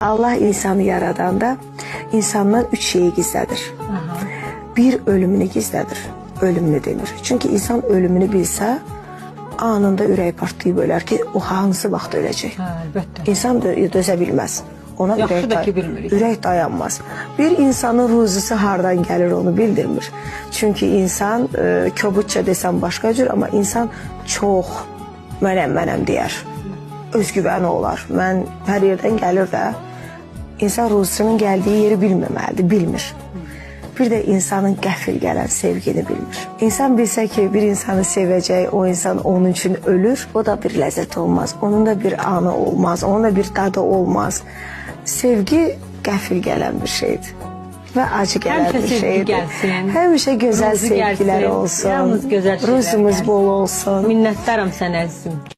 Allah insanı yaradanda insandan 3 şeyi gizlədir. Bir, ölümünü gizlədir. Ölümünü demir. Çünkü insan ölümünü bilsə, anında ürək partlayıb ölər ki, o hansı vaxt öləcək. Əlbəttə. İnsan dözə bilməz. Ona ürək dayanmaz. Bir insanın ruzusu hardan gəlir onu bildirmir. Çünkü insan kobudca desəm başqa cür, amma insan çox mənəm deyər. Özgüvəni olar. Mən hər yerdən gəlir də insan ruzusunun gəldiyi yeri bilməməlidir, bilmir. Bir də insanın qəfil gələn sevgini bilmir. İnsan bilsə ki, bir insanı sevəcək, o insan onun üçün ölür, o da bir ləzzət olmaz. Onun da bir anı olmaz, onun da bir dadı olmaz. Sevgi qəfil gələn bir şeydir. Və acı gələn bir şeydir. Həmişə gözəl sevgilər olsun. Yalnız gözəl şeylər Ruzumuz bol olsun. Minnətdaram sənə əzizim.